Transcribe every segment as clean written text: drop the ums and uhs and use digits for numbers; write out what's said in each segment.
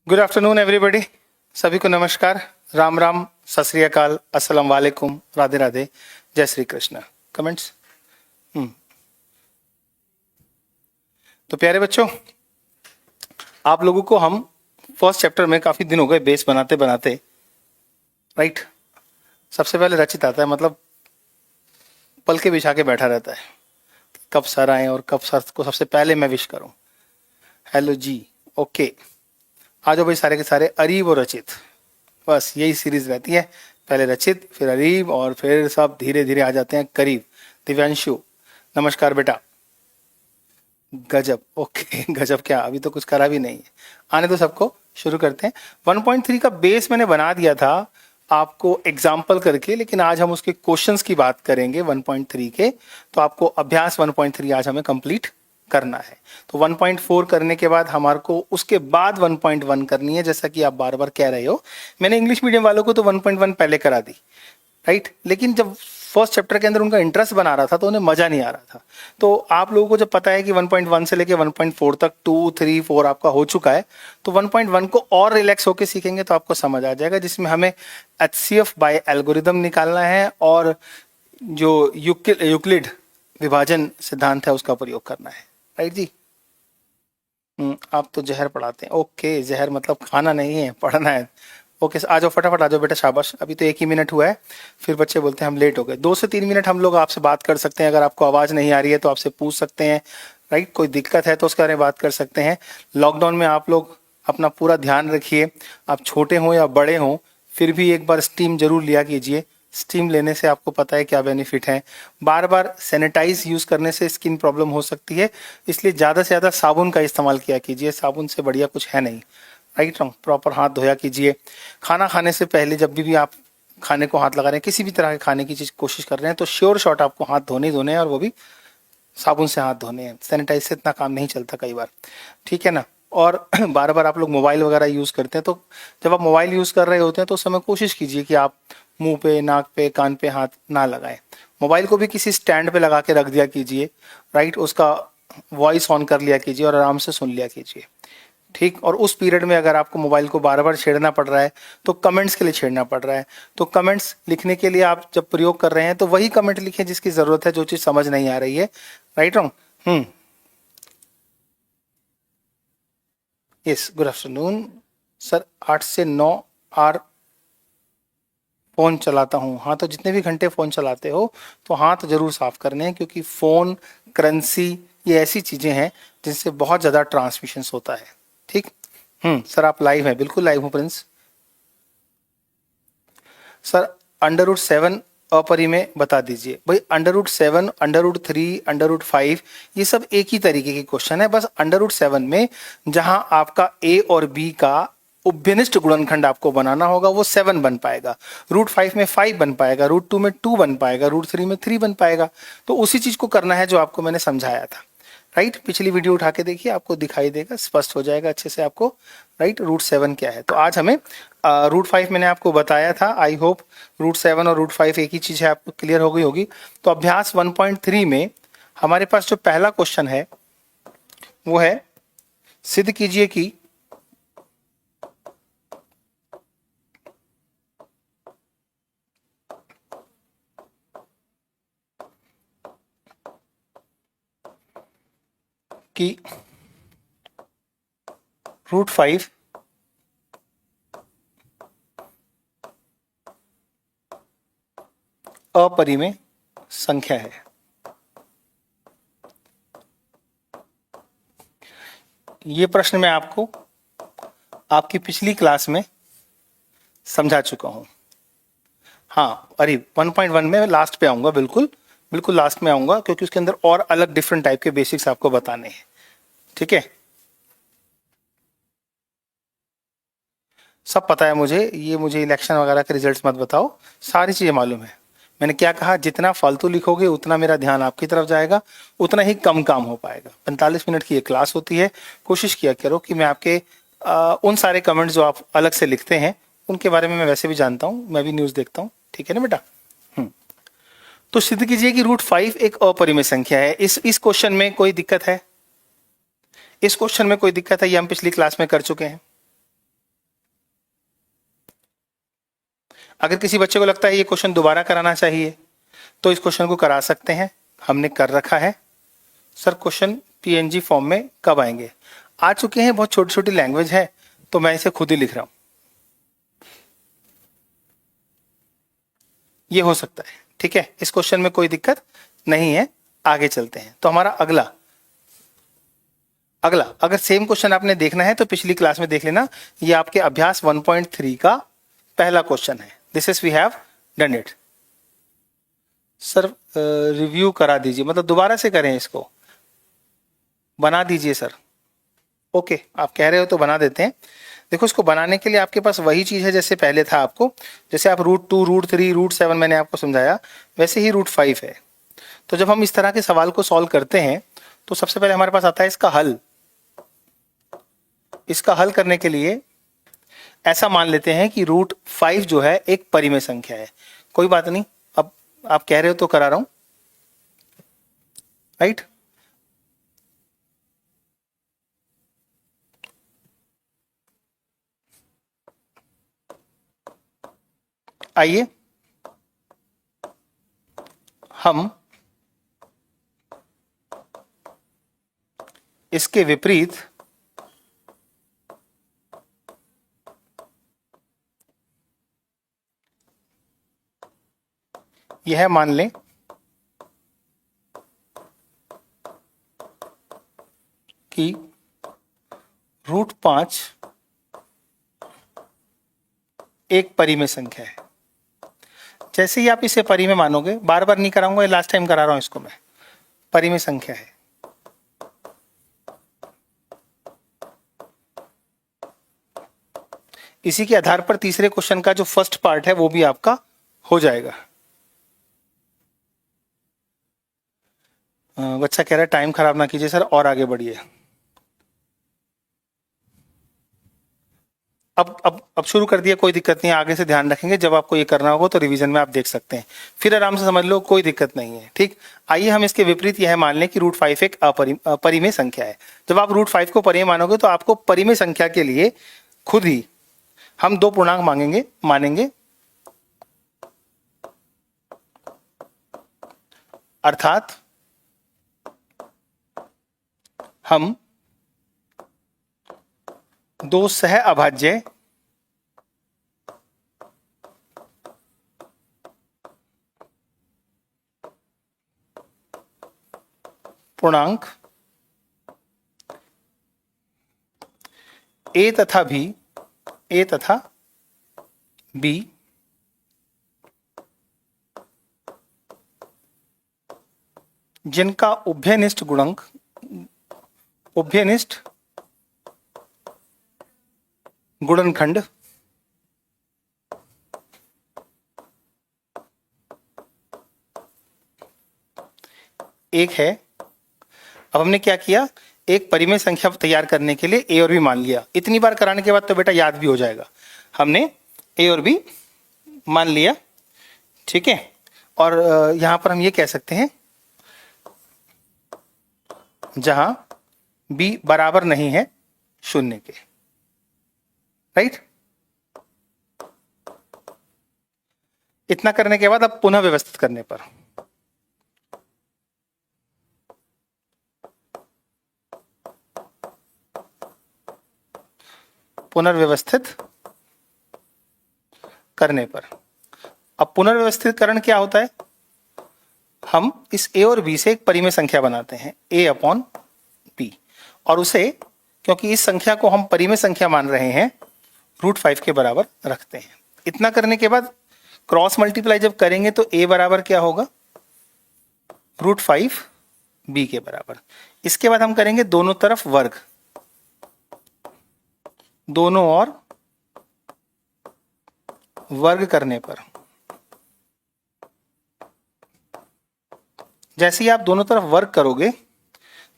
Good afternoon everybody. सभी को नमस्कार, राम राम, सत श्री अकाल, अस्सलाम वालेकुम, राधे राधे, जय श्री कृष्ण। कमेंट्स? तो प्यारे बच्चों, आप लोगों को हम फर्स्ट चैप्टर में काफी दिन हो गए बेस बनाते बनाते, राइट। सबसे पहले रचित आता है, मतलब पल के बिछा के बैठा रहता है कब सर आए और कब सर को सबसे पहले मैं विश करूं। हेलो जी, ओके। आ जाओ भाई सारे के सारे, अरीब और रचित, बस यही सीरीज रहती है। पहले रचित, फिर अरीब, और फिर सब धीरे धीरे आ जाते हैं करीब। दिव्यांशु, नमस्कार बेटा। गजब, ओके। गजब क्या, अभी तो कुछ करा भी नहीं है। आने दो सबको, शुरू करते हैं। 1.3 का बेस मैंने बना दिया था आपको एग्जाम्पल करके, लेकिन आज हम उसके क्वेश्चंस की बात करेंगे 1.3 के। तो आपको अभ्यास 1.3 आज हमें कंप्लीट करना है। तो 1.4 करने के बाद हमारे को उसके बाद 1.1 करनी है, जैसा कि आप बार बार कह रहे हो। मैंने इंग्लिश मीडियम वालों को तो 1.1 पहले करा दी, राइट। लेकिन जब फर्स्ट चैप्टर के अंदर उनका इंटरेस्ट बना रहा था तो उन्हें मजा नहीं आ रहा था। तो आप लोगों को जब पता है कि 1.1 से लेके 1.4 तक 2, 3, 4 आपका हो चुका है, तो 1.1 को और रिलैक्स होकर सीखेंगे तो आपको समझ आ जाएगा, जिसमें हमें HCF बाय एल्गोरिदम निकालना है और जो यूक्लिड विभाजन सिद्धांत है उसका प्रयोग करना है, राइट जी। आप तो जहर पढ़ाते हैं, ओके। जहर मतलब खाना नहीं है, पढ़ना है। ओके, आ जाओ फटाफट, आ जाओ बेटा, शाबाश। अभी तो 1 ही मिनट हुआ है, फिर बच्चे बोलते हैं हम लेट हो गए। 2 से 3 मिनट हम लोग आपसे बात कर सकते हैं। अगर आपको आवाज़ नहीं आ रही है तो आपसे पूछ सकते हैं, राइट। कोई दिक्कत है तो उसके बारे में बात कर सकते हैं। लॉकडाउन में आप लोग अपना पूरा ध्यान रखिए, आप छोटे हों या बड़े हों, फिर भी एक बार स्टीम जरूर लिया कीजिए। स्टीम लेने से आपको पता है क्या बेनिफिट है। बार बार सैनिटाइज यूज़ करने से स्किन प्रॉब्लम हो सकती है, इसलिए ज़्यादा से ज़्यादा साबुन का इस्तेमाल किया कीजिए। साबुन से बढ़िया कुछ है नहीं, राइट। प्रॉपर हाथ धोया कीजिए। खाना खाने से पहले जब भी आप खाने को हाथ लगा रहे हैं, किसी भी तरह के खाने की चीज़ कोशिश कर रहे हैं, तो श्योर शॉट आपको हाथ धोने ही धोने हैं, और वो भी साबुन से हाथ धोने हैं। सैनिटाइज से इतना काम नहीं चलता कई बार, ठीक है ना। और बार बार आप लोग मोबाइल वगैरह यूज़ करते हैं, तो जब आप मोबाइल यूज़ कर रहे होते हैं तो उस समय कोशिश कीजिए कि आप मुंह पे, नाक पे, कान पे हाथ ना लगाएं। मोबाइल को भी किसी स्टैंड पे लगा के रख दिया कीजिए, राइट। उसका वॉइस ऑन कर लिया कीजिए और आराम से सुन लिया कीजिए, ठीक। और उस पीरियड में अगर आपको मोबाइल को बार बार छेड़ना पड़ रहा है तो कमेंट्स के लिए छेड़ना पड़ रहा है, तो कमेंट्स लिखने के लिए आप जब प्रयोग कर रहे हैं तो वही कमेंट लिखें जिसकी ज़रूरत है, जो चीज़ समझ नहीं आ रही है, right wrong. Yes, good afternoon sir. 8 से 9 आर फ़ोन चलाता हूँ। हाँ, तो जितने भी घंटे फ़ोन चलाते हो तो हाथ जरूर साफ करने हैं, क्योंकि फ़ोन, करेंसी, ये ऐसी चीज़ें हैं जिनसे बहुत ज़्यादा ट्रांसमिशंस होता है, ठीक। सर आप लाइव हैं? बिल्कुल लाइव हूँ प्रिंस। सर √7 अपरिमेय बता दीजिए। भाई √7, √3, √5 ये सब एक ही तरीके के क्वेश्चन है। बस √7 में जहां आपका a और b का उभयनिष्ठ गुणनखंड आपको बनाना होगा वो 7 बन पाएगा, √5 में 5 बन पाएगा, √2 में 2 बन पाएगा, √3 में 3 बन पाएगा। तो उसी चीज को करना है जो आपको मैंने समझाया था, राइट। पिछली वीडियो उठा के देखिए, आपको दिखाई देगा, स्पष्ट हो जाएगा अच्छे से आपको, राइट। √7 क्या है। तो आज हमें √5 मैंने आपको बताया था। आई होप √7 और √5 एक ही चीज है, आपको क्लियर हो गई होगी। तो अभ्यास 1.3 में हमारे पास जो पहला क्वेश्चन है वो है, सिद्ध कीजिए कि √5 अपरिमेय संख्या है। ये प्रश्न मैं आपको आपकी पिछली क्लास में समझा चुका हूं। हाँ, अरे 1.1 में लास्ट पे आऊंगा, बिल्कुल बिल्कुल लास्ट में आऊंगा, क्योंकि उसके अंदर और अलग डिफरेंट टाइप के बेसिक्स आपको बताने हैं, ठीक है। सब पता है मुझे, ये मुझे इलेक्शन वगैरह के रिजल्ट्स मत बताओ, सारी चीजें मालूम है। मैंने क्या कहा, जितना फालतू लिखोगे उतना मेरा ध्यान आपकी तरफ जाएगा, उतना ही कम काम हो पाएगा। 45 मिनट की ये क्लास होती है। कोशिश किया करो कि मैं आपके उन सारे कमेंट्स जो आप अलग से लिखते हैं उनके बारे में मैं वैसे भी जानता हूँ, मैं भी न्यूज़ देखता हूँ, ठीक है ना बेटा। तो सिद्ध कीजिए कि √5 एक अपरिमेय संख्या है। इस क्वेश्चन में कोई दिक्कत है? इस क्वेश्चन में कोई दिक्कत है? ये हम पिछली क्लास में कर चुके हैं। अगर किसी बच्चे को लगता है ये क्वेश्चन दोबारा कराना चाहिए तो इस क्वेश्चन को करा सकते हैं, हमने कर रखा है। सर क्वेश्चन पीएनजी फॉर्म में कब आएंगे? आ चुके हैं, बहुत छोटी छोटी लैंग्वेज है तो मैं इसे खुद ही लिख रहा हूं। ये हो सकता है, ठीक है, इस क्वेश्चन में कोई दिक्कत नहीं है। आगे चलते हैं। तो हमारा अगला अगर सेम क्वेश्चन आपने देखना है तो पिछली क्लास में देख लेना। ये आपके अभ्यास 1.3 का पहला क्वेश्चन है। This is we have done it. Sir review करा दीजिए, मतलब दोबारा से करें, इसको बना दीजिए सर। ओके, आप कह रहे हो तो बना देते हैं। देखो, इसको बनाने के लिए आपके पास वही चीज है जैसे पहले था आपको। जैसे आप √2, √3, √7 मैंने आपको समझाया, वैसे ही √5 है। तो जब हम इस तरह के सवाल को सॉल्व करते हैं तो सबसे पहले हमारे पास आता है इसका हल। इसका हल करने के लिए ऐसा मान लेते हैं कि √5 जो है एक परिमेय संख्या है। कोई बात नहीं, अब आप कह रहे हो तो करा रहा हूं, राइट। आइए हम इसके विपरीत यह मान लें कि √5 एक परिमेय संख्या है। जैसे ही आप इसे परिमेय मानोगे, बार बार नहीं कराऊंगा, ये लास्ट टाइम करा रहा हूं इसको मैं, परिमेय संख्या है। इसी के आधार पर तीसरे क्वेश्चन का जो फर्स्ट पार्ट है वो भी आपका हो जाएगा। बच्चा कह रहा है टाइम खराब ना कीजिए सर और आगे बढ़िए। अब शुरू कर दिया, कोई दिक्कत नहीं है, आगे से ध्यान रखेंगे। जब आपको ये करना होगा तो रिवीजन में आप देख सकते हैं, फिर आराम से समझ लो, कोई दिक्कत नहीं है, ठीक। आइए हम इसके विपरीत यह मान लें कि √5 एक परिमेय संख्या है। जब आप √5 को परिमेय मानोगे तो आपको परिमेय संख्या के लिए खुद ही हम दो पूर्णांक मानेंगे, अर्थात हम दो सह अभाज्य पूर्णांक ए तथा बी जिनका उभयनिष्ठ गुणनखंड एक है। अब हमने क्या किया, एक परिमेय संख्या तैयार करने के लिए ए और बी मान लिया। इतनी बार कराने के बाद तो बेटा याद भी हो जाएगा। हमने ए और बी मान लिया, ठीक है। और यहां पर हम ये कह सकते हैं जहां बी बराबर नहीं है 0 के, राइट। इतना करने के बाद अब पुनः व्यवस्थित करने पर पुनर्व्यवस्थित करने पर अब पुनर्व्यवस्थितकरण क्या होता है, हम इस ए और बी से एक परिमेय संख्या बनाते हैं a/b, और उसे, क्योंकि इस संख्या को हम परिमेय संख्या मान रहे हैं, √5 के बराबर रखते हैं। इतना करने के बाद क्रॉस मल्टीप्लाई जब करेंगे तो a बराबर क्या होगा, √5 b के बराबर। इसके बाद हम करेंगे दोनों तरफ वर्ग, दोनों ओर वर्ग करने पर जैसे ही आप दोनों तरफ वर्ग करोगे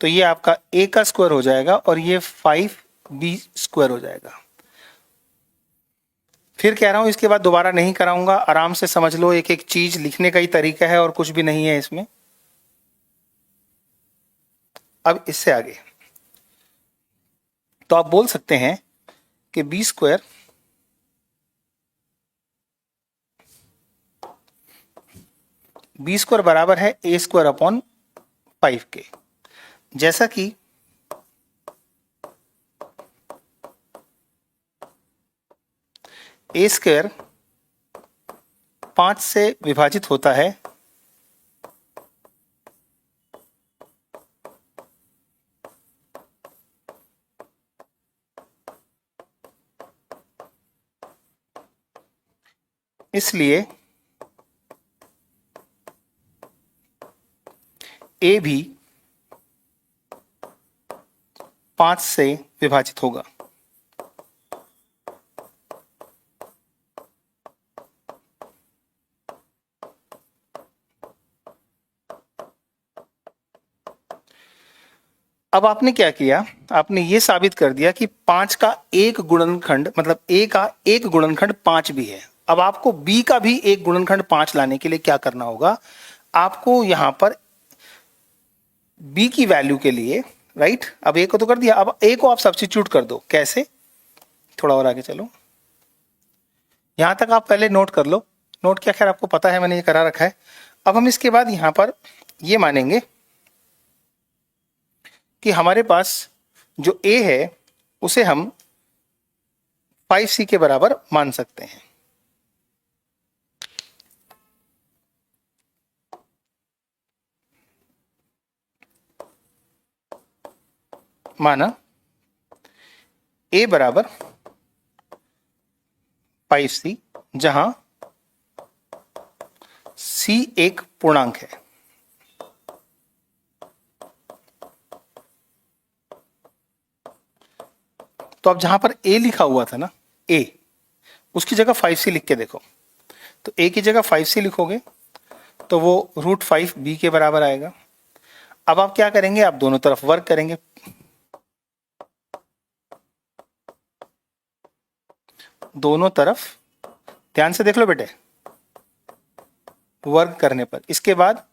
तो ये आपका a का स्क्वायर हो जाएगा और ये 5b स्क्वायर हो जाएगा। फिर कह रहा हूं, इसके बाद दोबारा नहीं कराऊंगा, आराम से समझ लो, एक एक चीज लिखने का ही तरीका है और कुछ भी नहीं है इसमें। अब इससे आगे तो आप बोल सकते हैं कि b स्क्वायर बी स्क्वायर बराबर है ए स्क्वायर अपॉन 5 के। जैसा कि ए स्क्वायर 5 से विभाजित होता है इसलिए ए भी 5 से विभाजित होगा। अब आपने क्या किया, आपने ये साबित कर दिया कि 5 का एक गुणनखंड मतलब ए का एक गुणनखंड 5 भी है। अब आपको बी का भी एक गुणनखंड 5 लाने के लिए क्या करना होगा, आपको यहां पर बी की वैल्यू के लिए, राइट, अब ए को तो कर दिया, अब ए को आप सब्स्टिट्यूट कर दो। कैसे, थोड़ा और आगे चलो, यहां तक आप पहले नोट कर लो। नोट क्या, खैर आपको पता है, मैंने ये करा रखा है। अब हम इसके बाद यहां पर ये मानेंगे कि हमारे पास जो ए है उसे हम 5c के बराबर मान सकते हैं। माना ए बराबर 5c, जहां c एक पूर्णांक है। तो अब जहां पर a लिखा हुआ था ना, a, उसकी जगह 5c लिख के देखो। तो a की जगह 5c लिखोगे तो वो √5b के बराबर आएगा। अब आप क्या करेंगे, आप दोनों तरफ वर्ग करेंगे। दोनों तरफ ध्यान से देख लो बेटे, वर्ग करने पर, इसके बाद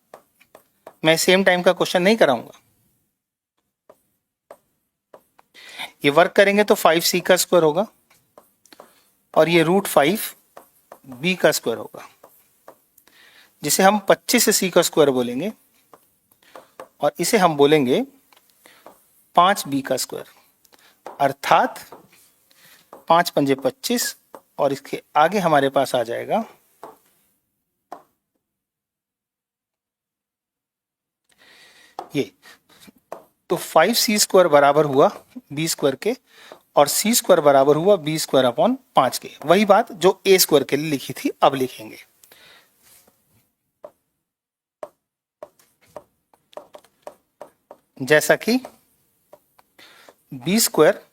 मैं सेम टाइम का क्वेश्चन नहीं कराऊंगा। ये वर्क करेंगे तो 5c का स्क्वायर होगा और ये √5b का स्क्वायर होगा, जिसे हम 25c का स्क्वायर बोलेंगे, और इसे हम बोलेंगे 5b का स्क्वायर, अर्थात 5 पंजे 25, और इसके आगे हमारे पास आ जाएगा ये। तो 5c स्क्वायर बराबर हुआ b स्क्वायर के, और c स्क्वायर बराबर हुआ b स्क्वायर अपॉन 5 के। वही बात जो a स्क्वायर के लिए लिखी थी अब लिखेंगे। जैसा कि b स्क्वायर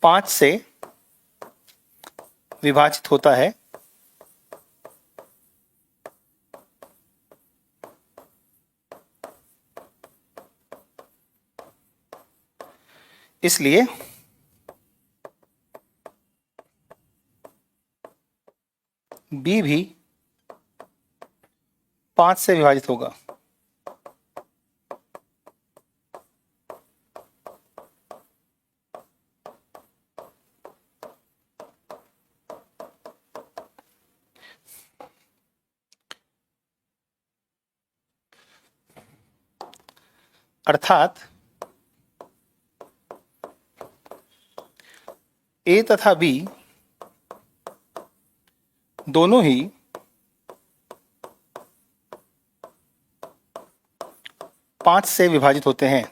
5 से विभाजित होता है इसलिए b भी 5 से विभाजित होगा। अर्थात a तथा b दोनों ही 5 से विभाजित होते हैं।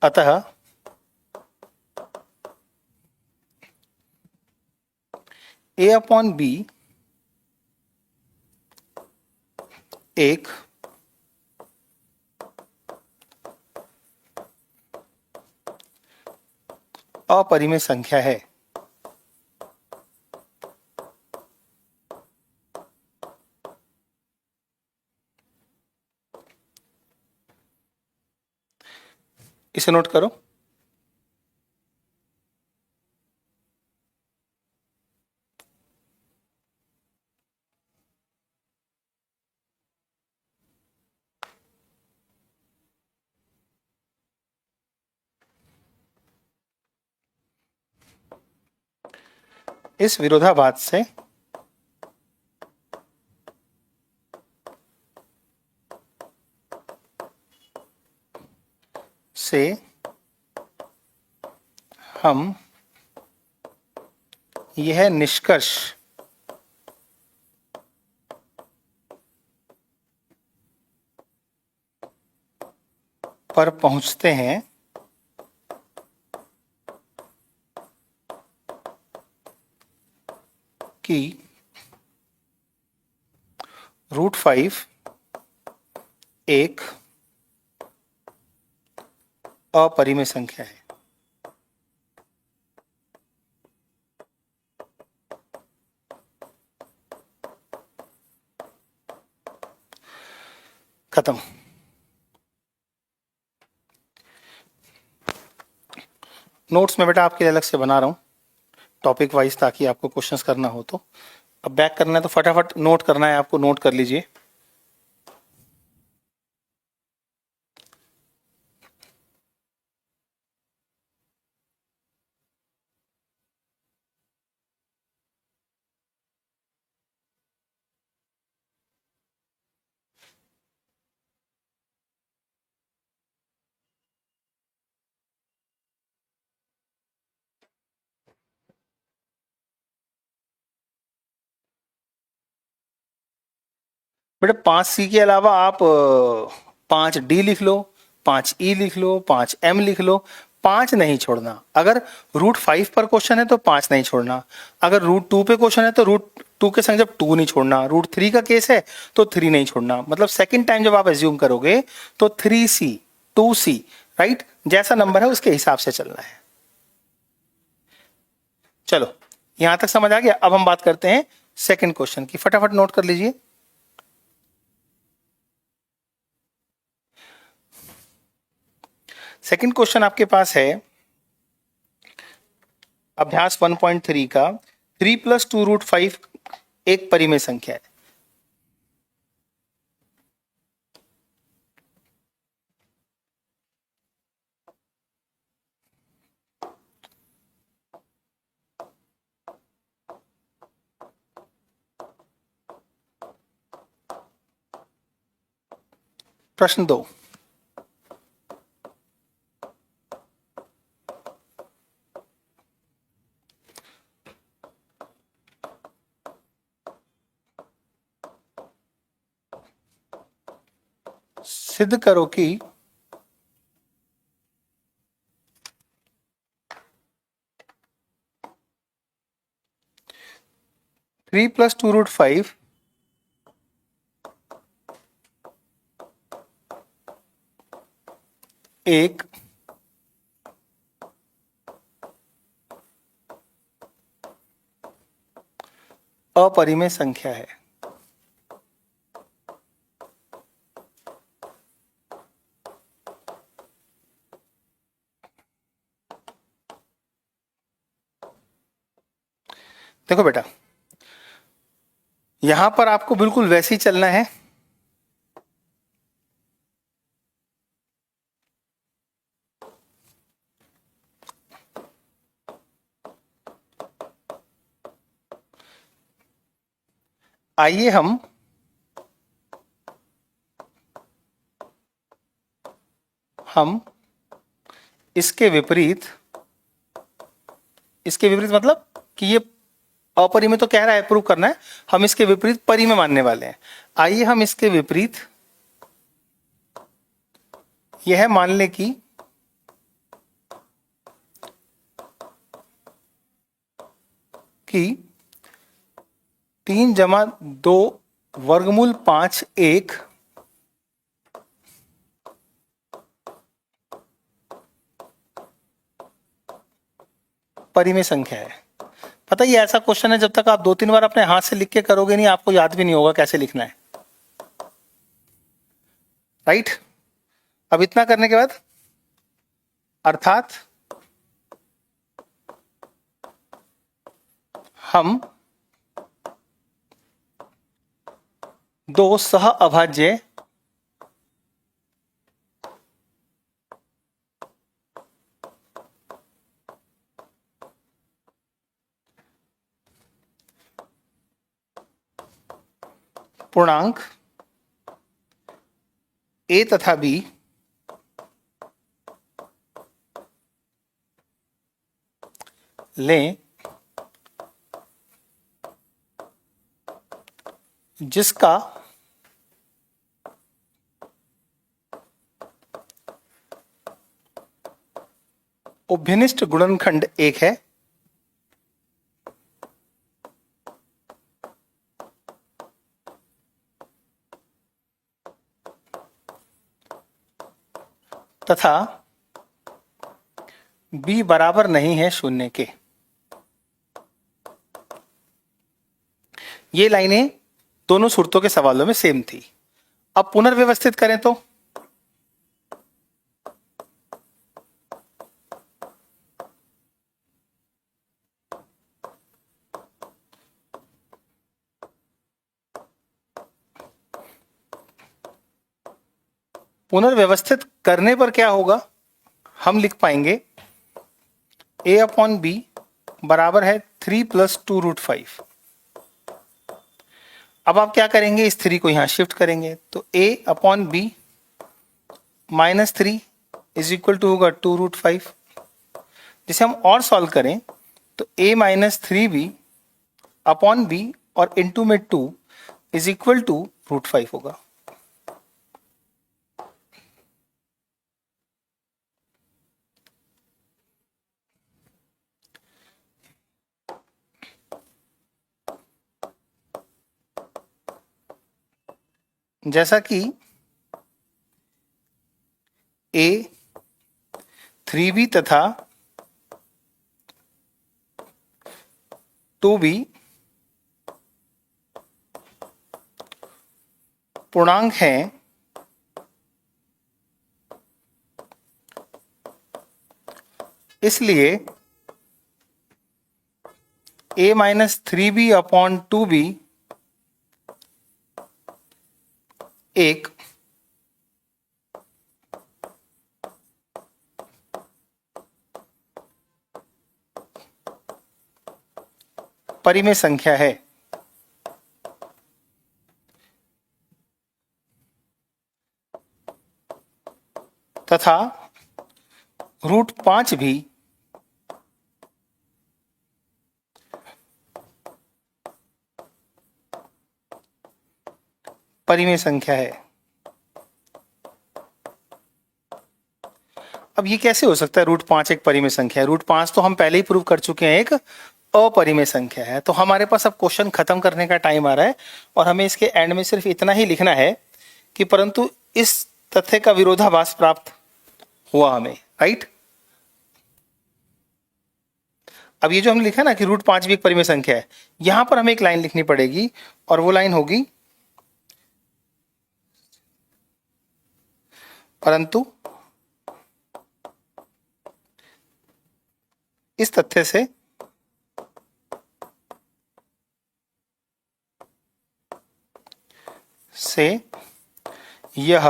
अतः a अपॉन b एक अपरिमेय संख्या है। इसे नोट करो। इस विरोधाभास से हम यह निष्कर्ष पर पहुंचते हैं कि √5 एक अपरिमेय संख्या है। खत्म। नोट्स में बेटा आपके लिए अलग से बना रहा हूं टॉपिक वाइज, ताकि आपको क्वेश्चंस करना हो तो। अब बैक करना है तो फटाफट नोट करना है आपको, नोट कर लीजिए। बेटा 5C के अलावा आप 5D लिख लो, 5E लिख लो, 5M लिख लो, 5 नहीं छोड़ना। अगर √5 पर क्वेश्चन है तो 5 नहीं छोड़ना। अगर √2 पे क्वेश्चन है तो √2 के संग जब 2 नहीं छोड़ना। √3 का केस है तो 3 नहीं छोड़ना। मतलब सेकंड टाइम जब आप एज्यूम करोगे तो 3C 2C, राइट, जैसा नंबर है उसके हिसाब से चलना है। चलो यहां तक समझ आ गया। अब हम बात करते हैं सेकंड क्वेश्चन की, फटाफट नोट कर लीजिए। सेकंड क्वेश्चन आपके पास है अभ्यास 1.3 का, 3 + 2√5 एक परिमेय संख्या है। प्रश्न 2, सिद्ध करो कि थ्री प्लस 2√5 एक अपरिमेय संख्या है। देखो बेटा, यहां पर आपको बिल्कुल वैसे ही चलना है। आइए हम इसके विपरीत मतलब कि ये अपरिमेय तो कह रहा है, प्रूव करना है, हम इसके विपरीत परिमेय मानने वाले हैं। आइए हम इसके विपरीत यह मान लें कि कि 3 + 2 वर्गमूल 5 एक परिमेय संख्या है। पता ही ऐसा क्वेश्चन है, जब तक आप 2-3 बार अपने हाथ से लिख के करोगे नहीं, आपको याद भी नहीं होगा कैसे लिखना है, राइट। अब इतना करने के बाद अर्थात हम दो सह अभाज्य पूर्णांक ए तथा बी लें जिसका उभयनिष्ठ गुणनखंड 1 है तथा b बराबर नहीं है 0 के। ये लाइनें दोनों सूरतों के सवालों में सेम थी। अब पुनर्व्यवस्थित करें तो पुनर्व्यवस्थित करने पर क्या होगा, हम लिख पाएंगे a अपॉन बी बराबर है 3 प्लस 2√5। अब आप क्या करेंगे, इस 3 को यहां शिफ्ट करेंगे तो a upon B minus 3 is equal to होगा 2√5। जिसे हम और सॉल्व करें तो a minus 3b upon b और इंटू में 2 इज इक्वल टू √5 होगा। जैसा कि a 3b तथा 2b पूर्णांक हैं, इसलिए a minus 3b upon 2b एक परिमेय संख्या है। तथा √5 भी परिमेय संख्या है। अब ये कैसे हो सकता है √5 एक परिमेय संख्या है? √5 तो हम पहले ही प्रूव कर चुके हैं एक अपरिमेय संख्या है। तो हमारे पास अब क्वेश्चन खत्म करने का टाइम आ रहा है और हमें इसके एंड में सिर्फ इतना ही लिखना है कि परंतु इस तथ्य का विरोधाभास प्राप्त हुआ हमें, राइट। अब ये जो हमने लिखा ना कि √5 भी एक परिमेय संख्या है, यहां पर हमें एक लाइन लिखनी पड़ेगी और वो लाइन होगी परंतु इस तथ्य से यह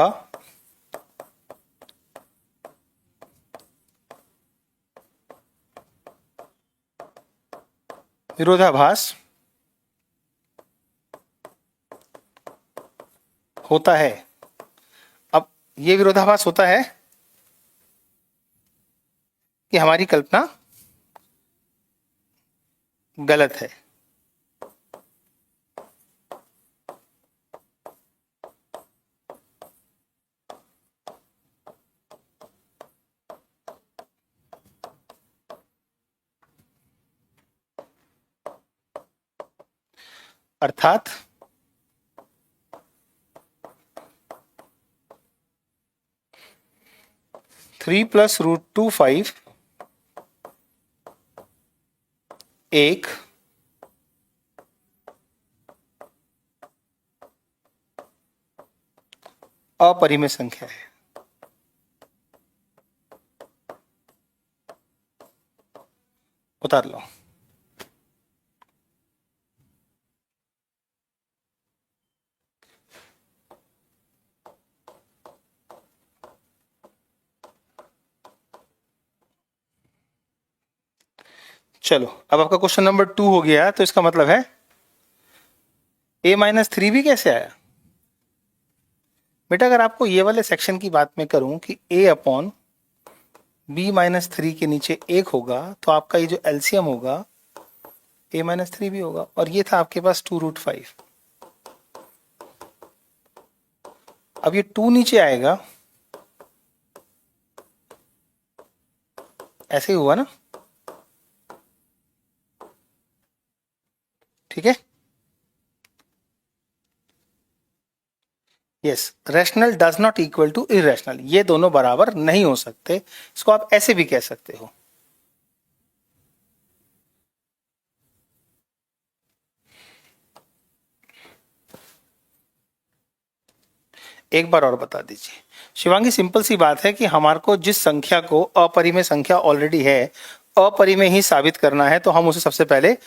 विरोधाभास होता है। अब ये विरोधाभास होता है कि हमारी कल्पना गलत है। अर्थात थ्री प्लस √25 एक अपरिमेय संख्या है। उतार लो। चलो अब आपका क्वेश्चन नंबर 2 हो गया, तो इसका मतलब है a-3 भी कैसे आया बेटा? अगर आपको ये वाले सेक्शन की बात मैं करूं कि a/b-3 के नीचे 1 होगा तो आपका ये जो एलसीएम होगा a-3 भी होगा, और ये था आपके पास 2√5। अब ये 2 नीचे आएगा, ऐसे ही हुआ ना, ठीक है। Yes, rational does not equal to irrational, ये दोनों बराबर नहीं हो सकते। इसको आप ऐसे भी कह सकते हो। एक बार और बता दीजिए शिवांगी। सिंपल सी बात है कि हमारे को जिस संख्या को अपरिमेय संख्या ऑलरेडी है अपरिमेय ही साबित करना है, तो हम उसे सबसे पहले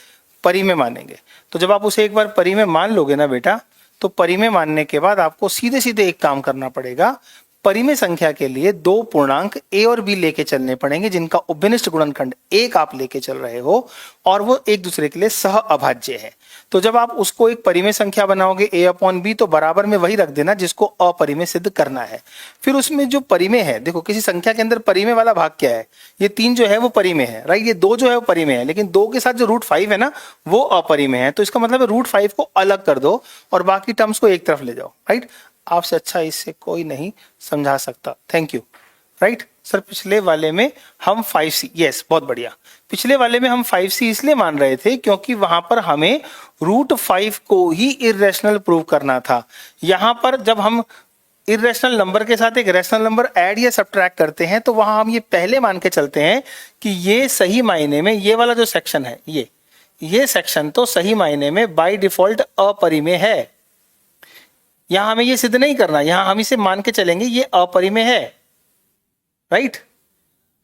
परिमेय मानेंगे। तो जब आप उसे एक बार परिमेय मान लोगे ना बेटा, तो परिमेय मानने के बाद आपको सीधे सीधे एक काम करना पड़ेगा। परिमेय संख्या के लिए दो पूर्णांक a और b लेके चलने पड़ेंगे जिनका उभयनिष्ठ गुणनखंड 1 आप लेके चल रहे हो, और वो एक दूसरे के लिए सह अभाज्य है। तो जब आप उसको एक परिमेय संख्या बनाओगे a/b, तो बराबर में वही रख देना जिसको अपरिमेय सिद्ध करना है। फिर उसमें जो परिमेय है, देखो किसी संख्या के अंदर परिमेय वाला भाग क्या है, ये 3 जो है वो परिमेय है, राइट। ये 2 जो है वो परिमेय है, लेकिन 2 के साथ जो √5 है ना वो अपरिमेय है। तो इसका मतलब है √5 को अलग कर दो और बाकी टर्म्स को एक तरफ ले जाओ, राइट। आपसे अच्छा इससे कोई नहीं समझा सकता। Thank you, right. सर पिछले वाले में हम 5c, यस बहुत बढ़िया। पिछले वाले में हम 5c इसलिए मान रहे थे क्योंकि वहां पर हमें √5 को ही इरेशनल प्रूव करना था। यहां पर जब हम इरेशनल नंबर के साथ एक रैशनल नंबर ऐड या सब्ट्रैक्ट करते हैं, तो वहां हम ये पहले मान के चलते हैं कि ये सही मायने में ये वाला जो सेक्शन है, ये सेक्शन तो सही मायने में बाय डिफॉल्ट अपरिमेय है। यहां हमें ये सिद्ध नहीं करना, यहां हम इसे मान के चलेंगे ये अपरिमेय है, राइट।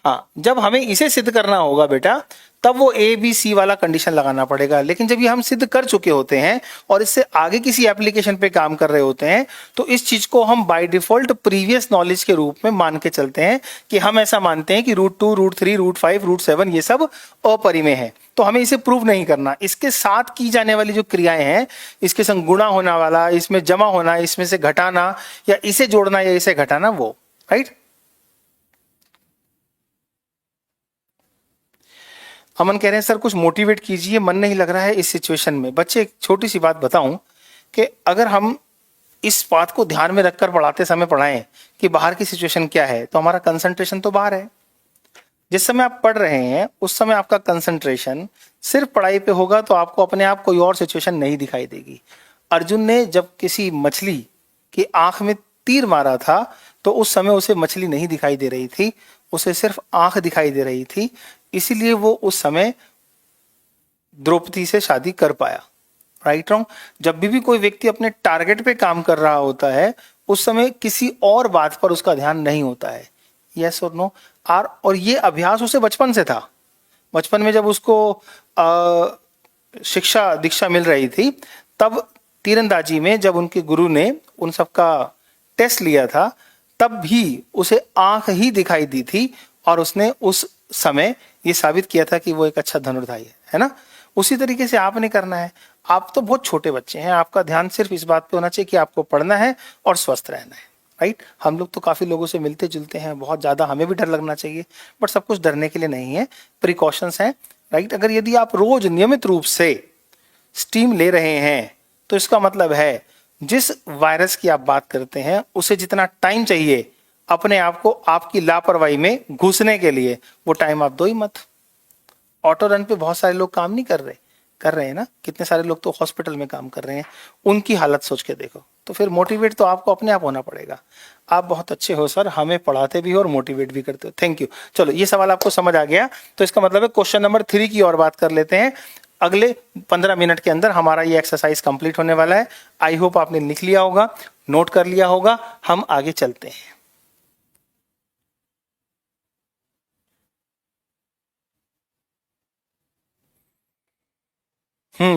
हाँ, जब हमें इसे सिद्ध करना होगा बेटा, तब वो ABC वाला कंडीशन लगाना पड़ेगा। लेकिन जब ये हम सिद्ध कर चुके होते हैं और इससे आगे किसी एप्लीकेशन पे काम कर रहे होते हैं, तो इस चीज को हम बाय डिफॉल्ट प्रीवियस नॉलेज के रूप में मान के चलते हैं कि हम ऐसा मानते हैं कि √2, √3, √5, √7 ये सब अपरिमेय है। तो हमें इसे प्रूव नहीं करना। इसके साथ की जाने वाली जो क्रियाएं हैं, इसके संग गुणा होना वाला, इसमें जमा होना, इसमें से घटाना, या इसे जोड़ना या इसे घटाना, वो, राइट। अमन कह रहे हैं सर कुछ मोटिवेट कीजिए, मन नहीं लग रहा है इस सिचुएशन में। बच्चे एक छोटी सी बात बताऊं कि अगर हम इस बात को ध्यान में रखकर पढ़ाते समय पढ़ाएं कि बाहर की सिचुएशन क्या है, तो हमारा कंसंट्रेशन तो बाहर है। जिस समय आप पढ़ रहे हैं उस समय आपका कंसंट्रेशन सिर्फ पढ़ाई पे होगा, तो आपको अपने आप कोई और सिचुएशन नहीं दिखाई देगी। अर्जुन ने जब किसी मछली की आंख में तीर मारा था, तो उस समय उसे मछली नहीं दिखाई दे रही थी, उसे सिर्फ आंख दिखाई दे रही थी। इसीलिए वो उस समय द्रौपदी से शादी कर पाया, राइट रॉन्ग। जब भी कोई व्यक्ति अपने टारगेट पे काम कर रहा होता है, उस समय किसी और बात पर उसका ध्यान नहीं होता है। यस और नो। और ये अभ्यास उसे बचपन से था। बचपन में जब उसको शिक्षा दीक्षा मिल रही थी, तब तीरंदाजी में जब उनके गुरु ने उन सबका टेस्ट लिया था, तब भी उसे आंख ही दिखाई दी थी, और उसने उस समय ये साबित किया था कि वो एक अच्छा धनुर्धारी है ना। उसी तरीके से आपने करना है। आप तो बहुत छोटे बच्चे हैं, आपका ध्यान सिर्फ इस बात पे होना चाहिए कि आपको पढ़ना है और स्वस्थ रहना है, राइट। हम लोग तो काफी लोगों से मिलते जुलते हैं, बहुत ज्यादा हमें भी डर लगना चाहिए, बट सब कुछ डरने के लिए नहीं है, प्रिकॉशंस हैं, राइट। अगर यदि आप रोज नियमित रूप से स्टीम ले रहे हैं, तो इसका मतलब है जिस वायरस की आप बात करते हैं उसे जितना टाइम चाहिए अपने आप को आपकी लापरवाही में घुसने के लिए, वो टाइम आप दो ही मत। ऑटो रन पे बहुत सारे लोग काम नहीं कर रहे हैं ना। कितने सारे लोग तो हॉस्पिटल में काम कर रहे हैं, उनकी हालत सोच के देखो। तो फिर मोटिवेट तो आपको अपने आप होना पड़ेगा। आप बहुत अच्छे हो सर, हमें पढ़ाते भी हो और मोटिवेट भी करते हो, थैंक यू। चलो ये सवाल आपको समझ आ गया, तो इसका मतलब है क्वेश्चन नंबर 3 की और बात कर लेते हैं। अगले 15 मिनट के अंदर हमारा ये एक्सरसाइज कंप्लीट होने वाला है। आई होप आपने लिख लिया होगा, नोट कर लिया होगा। हम आगे चलते हैं।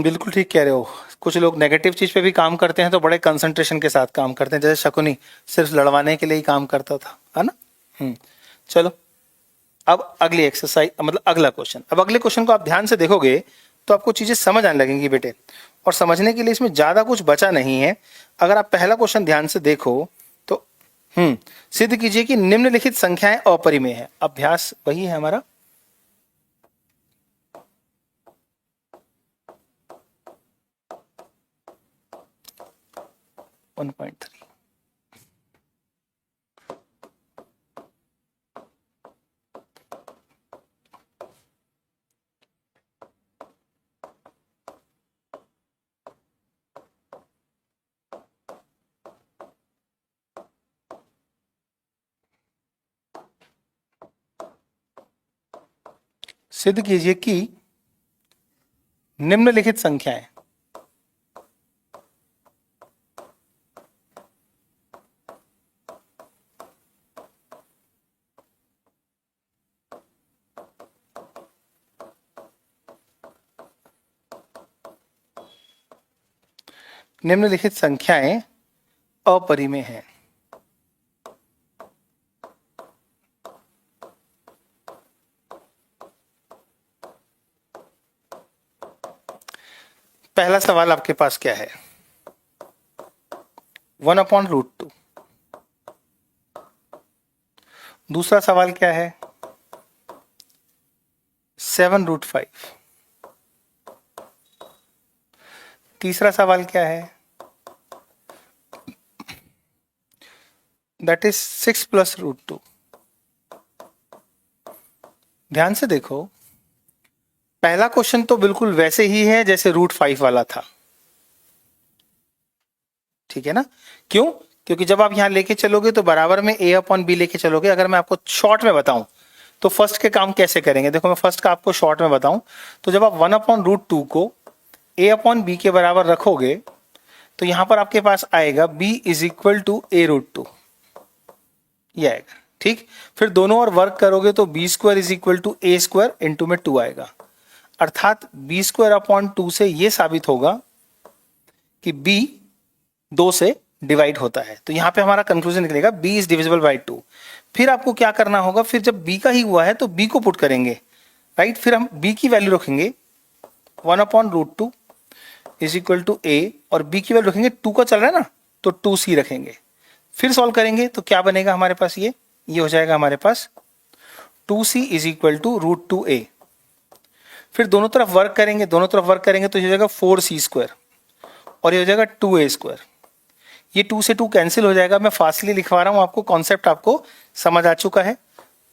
बिल्कुल ठीक कह रहे हो। कुछ लोग नेगेटिव चीज पे भी काम करते हैं तो बड़े कंसंट्रेशन के साथ काम करते हैं, जैसे शकुनी सिर्फ लड़वाने के लिए ही काम करता था, है ना। चलो अब अगली एक्सरसाइज, मतलब अगला क्वेश्चन। अब अगले क्वेश्चन को आप ध्यान से देखोगे तो आपको चीजें समझ आने लगेंगी बेटे। और समझने के लिए इसमें ज्यादा कुछ बचा नहीं है। अगर आप पहला क्वेश्चन ध्यान से देखो तो सिद्ध कीजिए कि निम्नलिखित संख्याएं अपरिमेय है। अभ्यास वही है हमारा। One point three. सिद्ध कीजिए कि निम्नलिखित संख्याएं निम्नलिखित संख्याएं अपरिमेय हैं। पहला सवाल आपके पास क्या है? 1/√2। दूसरा सवाल क्या है? 7√5। तीसरा सवाल क्या है? That is 6+√2। ध्यान से देखो, पहला क्वेश्चन तो बिल्कुल वैसे ही है जैसे √5 वाला था, ठीक है ना? क्यों? क्योंकि जब आप यहां लेके चलोगे तो बराबर में a/b लेके चलोगे। अगर मैं आपको शॉर्ट में बताऊं तो फर्स्ट के काम कैसे करेंगे, देखो मैं फर्स्ट का आपको शॉर्ट में बताऊं तो जब आप 1/√2 को a/b के बराबर रखोगे तो यहां पर आपके पास आएगा b = a√2, ये आएगा, ठीक। फिर दोनों और वर्क करोगे तो b² = a² इंटू में 2 आएगा, अर्थात b² से ये साबित होगा कि b 2 से डिवाइड होता है। तो यहां पे हमारा कंक्लूजन निकलेगा b इज डिविजिबल बाय 2। फिर आपको क्या करना होगा, फिर जब b का ही हुआ है तो b को पुट करेंगे, राइट। फिर हम b की वैल्यू रखेंगे 1/√2 = a और b की वैल्यू रखेंगे 2 का चल रहा है ना तो 2c रखेंगे। फिर सॉल्व करेंगे तो क्या बनेगा हमारे पास, ये हो जाएगा हमारे पास 2c = √2a। फिर दोनों तरफ वर्क करेंगे, तो ये हो जाएगा 4c² और ये हो जाएगा 2a²। ये 2 से 2 कैंसिल हो जाएगा। मैं फास्टली लिखवा रहा हूं आपको, कॉन्सेप्ट आपको समझ आ चुका है।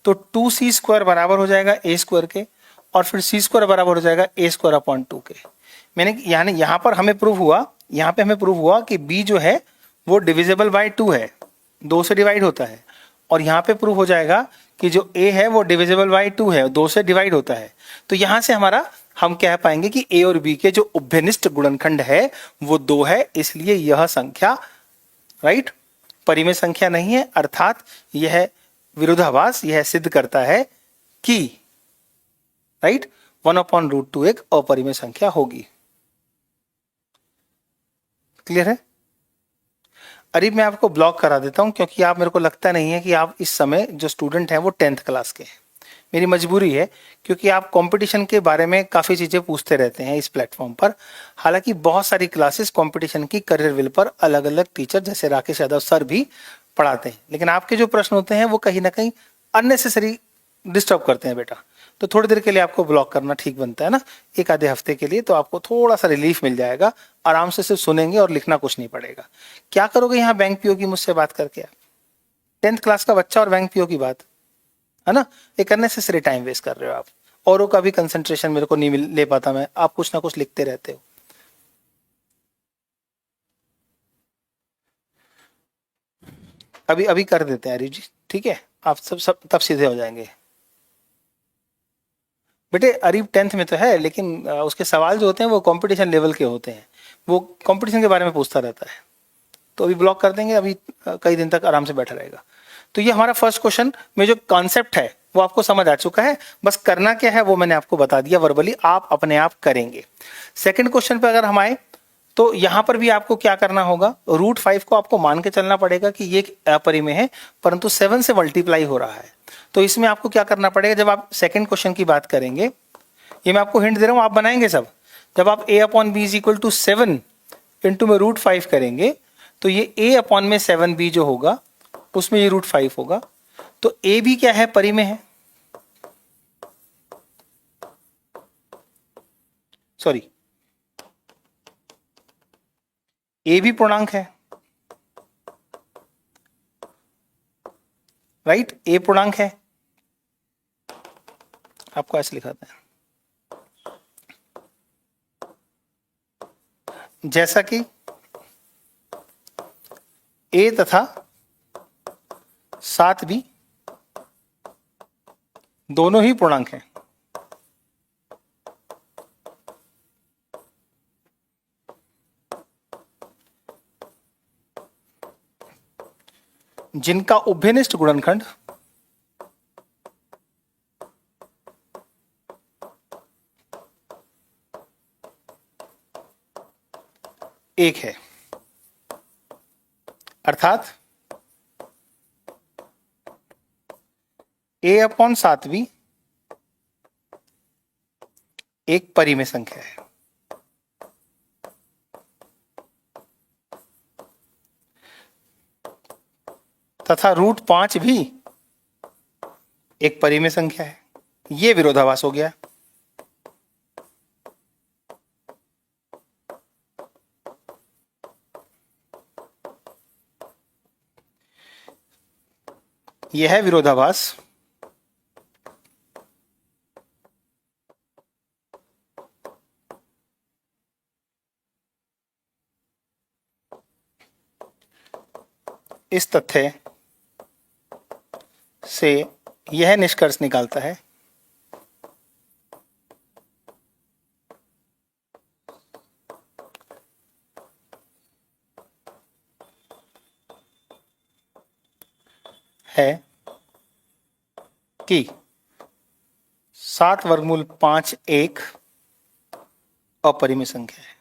तो 2c² बराबर हो जाएगा a² के और फिर c² बराबर हो जाएगा a²/2 के। मैंने यानी यहां पर हमें प्रूव हुआ कि b जो है वो डिविजिबल बाय 2 है, 2 से डिवाइड होता है। और यहां पे प्रूव हो जाएगा कि जो a है वो डिविजिबल बाय 2 है, 2 से डिवाइड होता है। तो यहां से हम कह पाएंगे कि a और b के जो उभयनिष्ठ गुणनखंड है वो 2 है, इसलिए यह संख्या, राइट, परिमेय संख्या नहीं है। अर्थात यह विरोधाभास यह सिद्ध करता है कि, राइट, 1/√2 एक अपरिमेय संख्या होगी। क्लियर है? अरे मैं आपको ब्लॉक करा देता हूं क्योंकि आप, मेरे को लगता नहीं है कि आप इस समय जो स्टूडेंट हैं वो 10th क्लास के हैं। मेरी मजबूरी है क्योंकि आप कंपटीशन के बारे में काफ़ी चीज़ें पूछते रहते हैं इस प्लेटफॉर्म पर। हालांकि बहुत सारी क्लासेस कंपटीशन की करियर विल पर अलग अलग टीचर जैसे राकेश यादव सर भी पढ़ाते हैं, लेकिन आपके जो प्रश्न होते हैं वो कहीं ना कहीं अननेसेसरी डिस्टर्ब करते हैं बेटा। तो थोड़ी देर के लिए आपको ब्लॉक करना ठीक बनता है ना, एक आधे हफ्ते के लिए, तो आपको थोड़ा सा रिलीफ मिल जाएगा। आराम से सिर्फ सुनेंगे और लिखना कुछ नहीं पड़ेगा। क्या करोगे यहाँ बैंक पीओ की मुझसे बात करके? आप 10th क्लास का बच्चा और बैंक पीओ की बात, है ना, एक अननेसेसरी टाइम वेस्ट कर रहे हो आप। औरों का भी कंसंट्रेशन मेरे को नहीं ले पाता मैं, आप कुछ ना कुछ लिखते रहते हो। अभी कर देते हैं अरिफ जी, ठीक है, आप सब तब सीधे हो जाएंगे। बेटे अरीब 10th में तो है, लेकिन उसके सवाल जो होते हैं वो कंपटीशन लेवल के होते हैं, वो कंपटीशन के बारे में पूछता रहता है। तो अभी ब्लॉक कर देंगे, अभी कई दिन तक आराम से बैठा रहेगा। तो ये हमारा फर्स्ट क्वेश्चन में जो कॉन्सेप्ट है वो आपको समझ आ चुका है। बस करना क्या है वो मैंने आपको बता दिया वर्बली, आप अपने आप करेंगे। सेकंड क्वेश्चन पे अगर हम आए तो यहां पर भी आपको क्या करना होगा, √5 को आपको मान के चलना पड़ेगा कि ये अपरिमेय है, परंतु 7 से मल्टीप्लाई हो रहा है। तो इसमें आपको क्या करना पड़ेगा, जब आप सेकंड क्वेश्चन की बात करेंगे, ये मैं आपको हिंट दे रहा हूं, आप बनाएंगे सब। जब आप a upon B is equal to 7 into में √5 करेंगे तो ये a अपॉन में 7b जो होगा उसमें ये √5 होगा। तो a भी क्या है, परिमेय है, सॉरी a भी पूर्णांक है, राइट, a पूर्णांक है। आपको ऐसे लिखाते हैं, जैसा कि a तथा 7b दोनों ही पूर्णांक हैं। जिनका उभयनिष्ठ गुणनखंड एक है, अर्थात a अपॉन 7b एक परिमेय संख्या है। तथा √5 भी एक परिमेय संख्या है। ये विरोधाभास हो गया। यह है विरोधाभास। इस तथ्य से यह निष्कर्ष निकालता है कि 7√5 एक अपरिमेय संख्या है।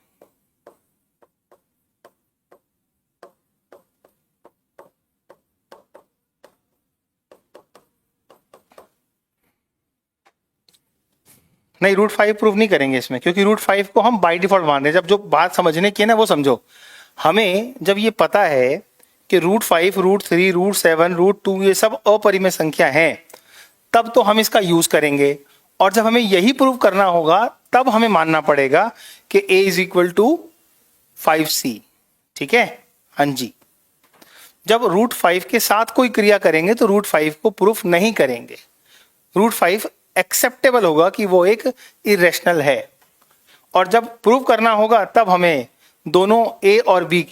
नहीं, √5 प्रूव नहीं करेंगे इसमें, क्योंकि √5 को हम बाय डिफॉल्ट मान रहे हैं। जब जो बात समझने की है ना वो समझो। हमें जब ये पता है कि √5, √3, √7, √2 ये सब अपरिमेय संख्या हैं, तब तो हम इसका यूज करेंगे। और जब हमें यही प्रूव करना होगा तब हमें मानना पड़ेगा कि a is equal to 5c। ठीक है, हाँ जी। जब √5 के साथ कोई क्रिया करेंगे तो √5 को प्रूफ नहीं करेंगे। √5 एक्सेप्टेबल होगा कि वो एक इरेशनल है। और जब प्रूव करना होगा तब हमें दोनों a और b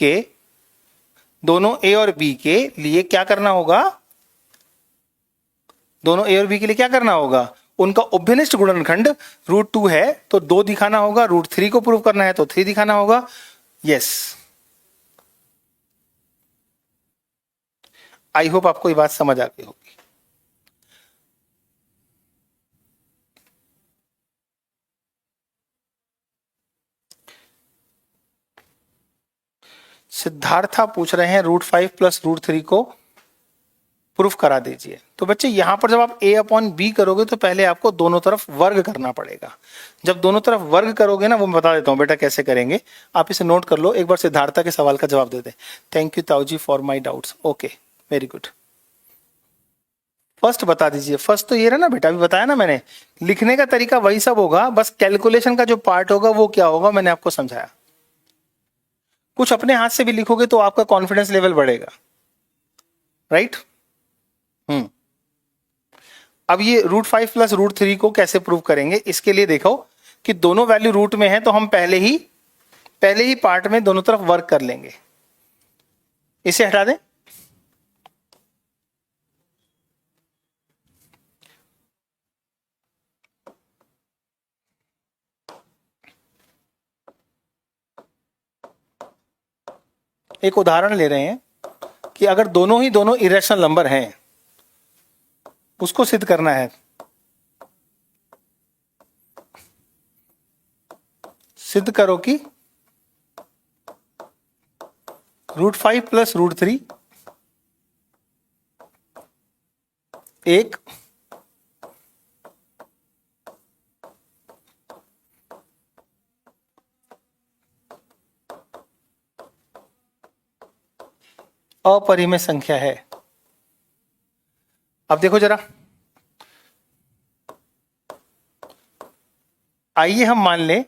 के लिए क्या करना होगा, दोनों a और b के लिए क्या करना होगा, उनका उभयनिष्ठ गुणनखंड √2 है तो 2 दिखाना होगा, √3 को प्रूव करना है तो 3 दिखाना होगा। यस, आई होप आपको ये बात समझ आ गई होगी। सिद्धार्था पूछ रहे हैं √5 प्लस √3 को प्रूफ करा दीजिए। तो बच्चे यहां पर जब आप a अपॉन बी करोगे तो पहले आपको दोनों तरफ वर्ग करना पड़ेगा। जब दोनों तरफ वर्ग करोगे ना, वो मैं बता देता हूं बेटा कैसे करेंगे, आप इसे नोट कर लो। एक बार सिद्धार्था के सवाल का जवाब दे दे। थैंक यू ताऊ जी for my doubts. Okay, very good. First बता दीजिए। फर्स्ट तो ये रहा ना बेटा, अभी बताया ना मैंने, लिखने का तरीका वही सब होगा, बस कैलकुलेशन का जो पार्ट होगा वो क्या होगा मैंने आपको समझाया। कुछ अपने हाथ से भी लिखोगे तो आपका कॉन्फिडेंस लेवल बढ़ेगा, राइट। अब ये √5 प्लस √3 को कैसे प्रूव करेंगे, इसके लिए देखो कि दोनों वैल्यू रूट में है तो हम पहले ही पार्ट में दोनों तरफ वर्क कर लेंगे। इसे हटा दें, एक उदाहरण ले रहे हैं कि अगर दोनों इरेशनल नंबर हैं, उसको सिद्ध करना है। सिद्ध करो कि √5 प्लस √3 एक अपरिमेय संख्या है। अब देखो जरा, आइए हम मान लें,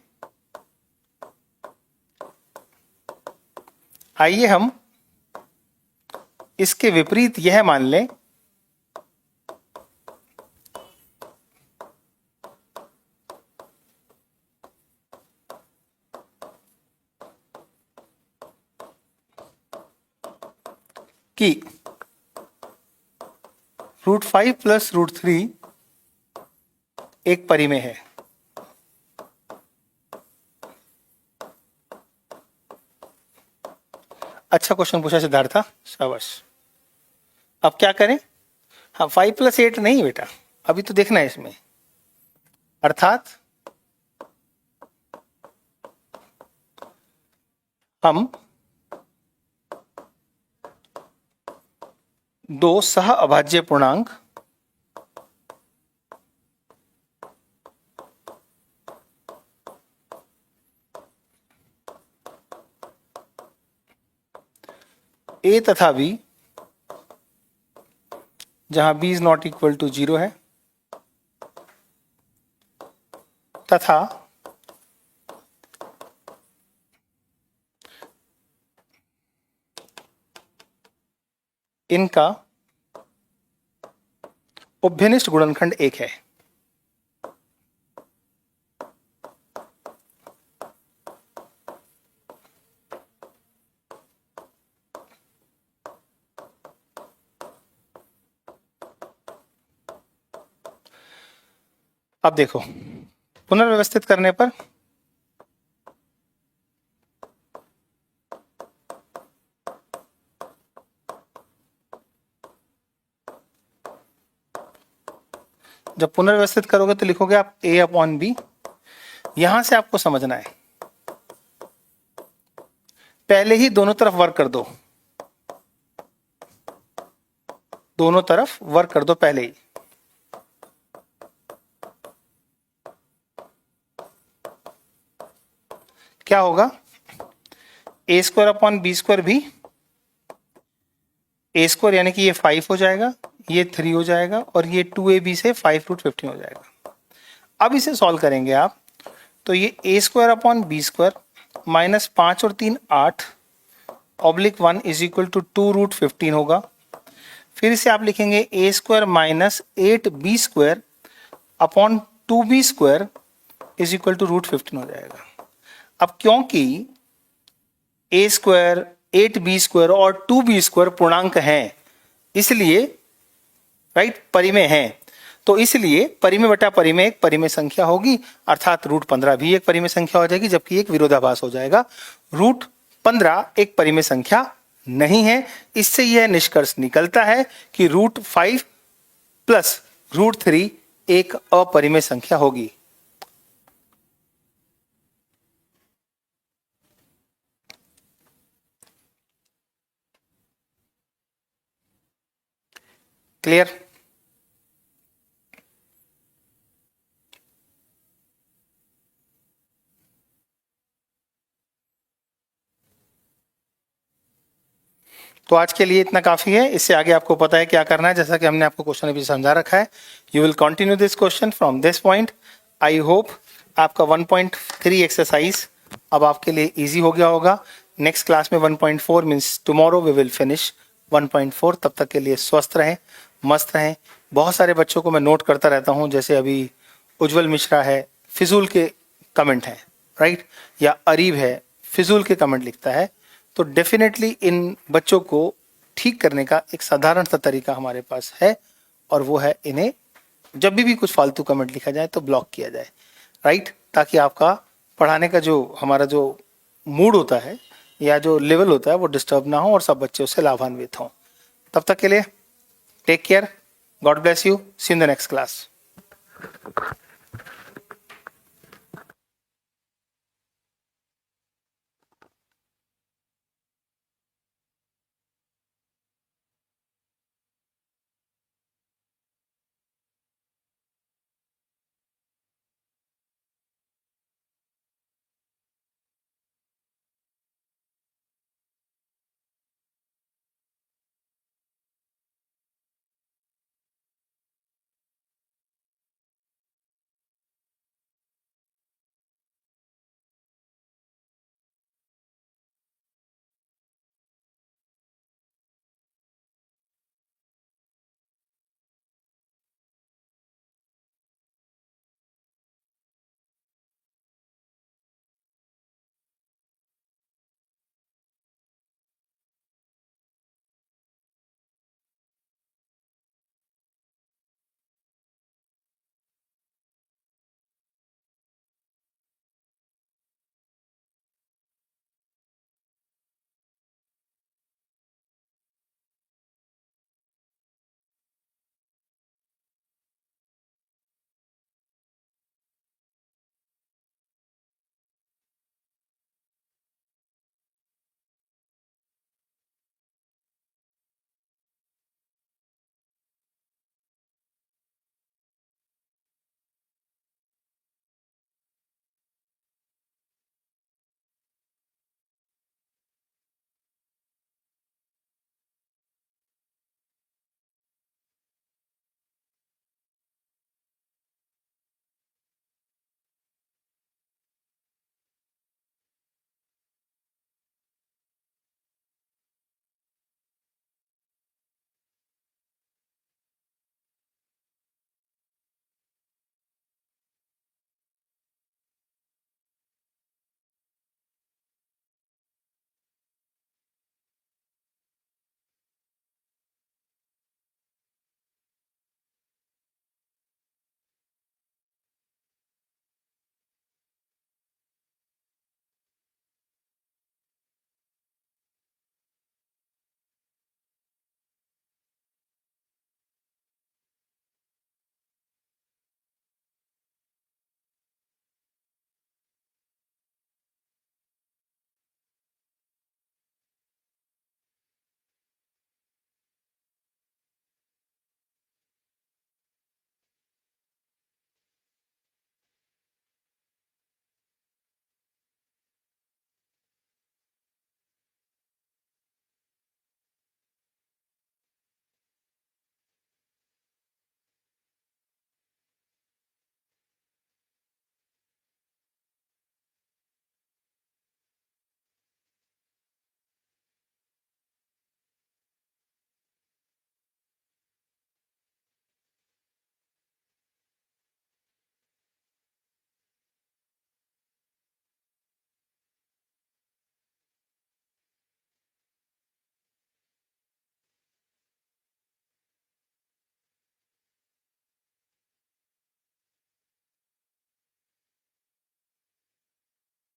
आइए हम इसके विपरीत यह मान लें कि √5 प्लस √3 एक परिमेय है। अच्छा क्वेश्चन पूछा सिद्धार्था, शाबाश। अब क्या करें? हाँ, 5 + 8 नहीं बेटा, अभी तो देखना है इसमें। अर्थात हम दो सह अभाज्य पूर्णांक A तथा B, जहां B is not equal to 0 है, तथा इनका उभयनिष्ठ गुणनखंड 1 है। अब देखो, पुनर्व्यवस्थित करने पर जब पुनर्व्यवस्थित करोगे तो लिखोगे आप A/B। यहां से आपको समझना है, पहले ही दोनों तरफ वर्क कर दो, दोनों तरफ वर्क कर दो पहले ही। क्या होगा? A² भी A² यानी कि ये 5 हो जाएगा, ये 3 हो जाएगा, और ये 2AB से 5√15 हो जाएगा। अब इसे सॉल्व करेंगे आप, तो ये A² माइनस 5 और 3 8 (1 इज इक्वल टू 2√15 होगा। फिर इसे आप लिखेंगे A² minus 8B² upon 2B² is equal to √15 हो जाएगा। अब क्योंकि A², 8B² और 2B² पूर्णांक हैं, इसलिए राइट परिमेय हैं, तो इसलिए परिमेय बटा परिमेय एक परिमेय संख्या होगी, अर्थात √15 भी एक परिमेय संख्या हो जाएगी, जबकि एक विरोधाभास हो जाएगा। √15 एक परिमेय संख्या नहीं है। इससे यह निष्कर्ष निकलता है कि √5 प्लस √3 एक अपरिमेय संख्या होगी। क्लियर? तो आज के लिए इतना काफी है। इससे आगे आपको पता है क्या करना है, जैसा कि हमने आपको क्वेश्चन अभी समझा रखा है। You will continue this question from this point. I hope आपका 1.3 एक्सरसाइज अब आपके लिए इजी हो गया होगा। नेक्स्ट क्लास में 1.4 means tomorrow we will finish 1.4। तब तक के लिए स्वस्थ रहें, मस्त रहें। बहुत सारे बच्चों को मैं नोट करता रहता हूँ, जैसे अभी उज्जवल मिश्रा है, फिजूल के कमेंट हैं, राइट, या अरीब है, फिजूल के कमेंट लिखता है। तो डेफिनेटली इन बच्चों को ठीक करने का एक साधारण सा तरीका हमारे पास है, और वो है इन्हें जब भी कुछ फालतू कमेंट लिखा जाए तो ब्लॉक किया जाए, राइट, ताकि आपका पढ़ाने का जो हमारा जो मूड होता है या जो लेवल होता है वो डिस्टर्ब ना हो और सब बच्चे उससे लाभान्वित हों। तब तक के लिए take care, God bless you, see in the next class.